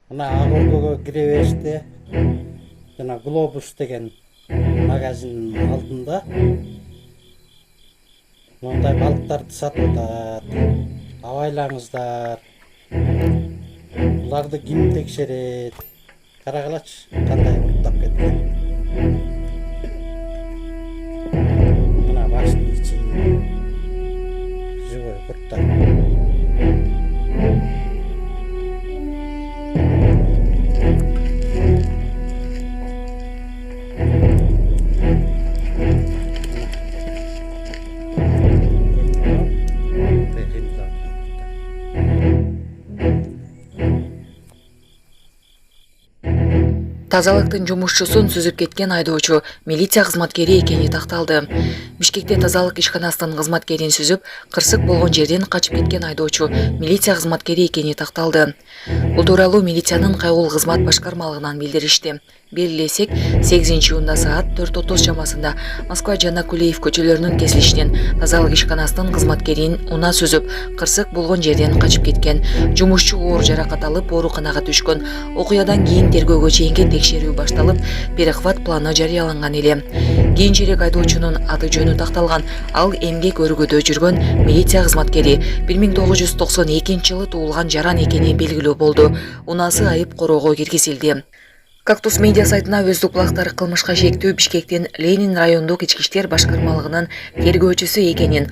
Мына Ак-Ордого кире бериште жана Глобус деген магазиндин алдында мындай балыктарды сатып атат. Абайлаңыздар. Буларды ким текшерет? Карагылачы кандай курттап кеткен. Мына баштын ичи живой курттар. Тазалыктын жумушчусун сүзүп кеткен айдоочу милиция кызматкери экени такталды. Бишкекте тазалык ишканасынын кызматкерин сүзүп, кырсык болгон жерден качып кеткен айдоочу милиция кызматкери экени такталды. Бул тууралуу милициянын кайгыл кызмат башкармалыгынан билдиришти. Белгилесек, 8-июнда саат 4:30 чамасында Москва жана Кулеев көчөлөрүнүн кесилишинен тазалык ишканасынын кызматкерин унаа сүзүп, кырсык болгон жерден качып кеткен. Жумушчу оор жаракат алып ооруканага түшкөн. Окуядан кийин тергөөгө чейинки текшерүү башталып, перехват планы жарыяланган эле. Кийинчерээк айдоочунун аты жөнү такталган. Ал эмгек өргөдө жүргөн милиция кызматкери 1992-жылы туулган жаран экени белгилүү болду. Унаасы айып короого киргизилди. Кактус медиа сайтына өздүк булактар кылмышка шектүү Бишкектин Ленин райондук ички иштер башкармалыгынын тергөөчүсү экенин,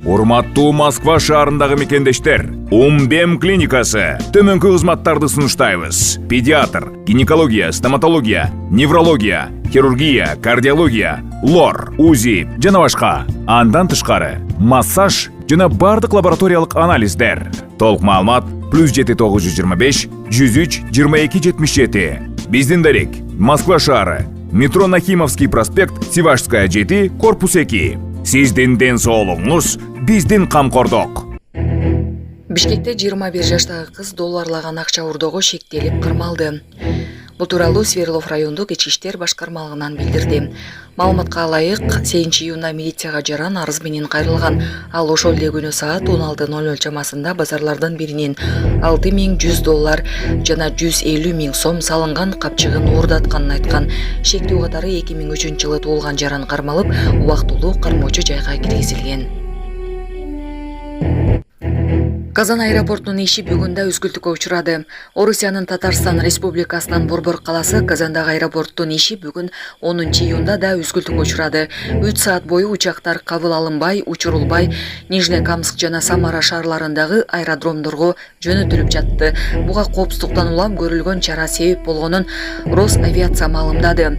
Урматтуу Москва шаарындагы мекендештер, Умбем клиникасы төмөнкү кызматтарды сунуштайбыз. Педиатр, гинекология, стоматология, неврология, хирургия, кардиология, лор, УЗИ жана башка. Андан тышкары массаж жана бардык лабораториялык анализдер. Толук маалымат +7 925 103 22 77. Биздин дарек Москва шаары, метро Нахимовский проспект, Сивашская 7, корпус 2. Сиздин ден соолугуңуз биздин камкордук. Бишкекте 21 жаштагы кыз долларлаган акча урдоого шектелип кырмалды. Бул тууралуу Сверлов райондук ички иштер башкармалыгынан билдирди. Маалыматка ылайык, 8-июнда милицияга жаран арыз менен кайрылган. Ал ошол эле күнү саат 16:00 чамасында базарлардын биринен $6,100 жана 150 000 сом салынган капчыгын уурдатканын айткан. Шектүү катары 2003-жылы туулган жаран кармалып, убактылуу кармоочу жайга киргизилген. Казан аэропортунун иши бүгүн да үзгүлтүккө учурады. Орусиянын Татарстан Республикасынын Борбор каласы Казандагы аэропорттун иши бүгүн 10-июнда да үзгүлтүккө учурады. 3 саат бою учактар кабыл алынбай, учурулбай, Нижнекамск жана Самара шаарларындагы аэродромдорго жөнөтүлүп жатты. Буга коопсуздуктан улам көрүлгөн чара себеп болгонун Росавиация маалымдады.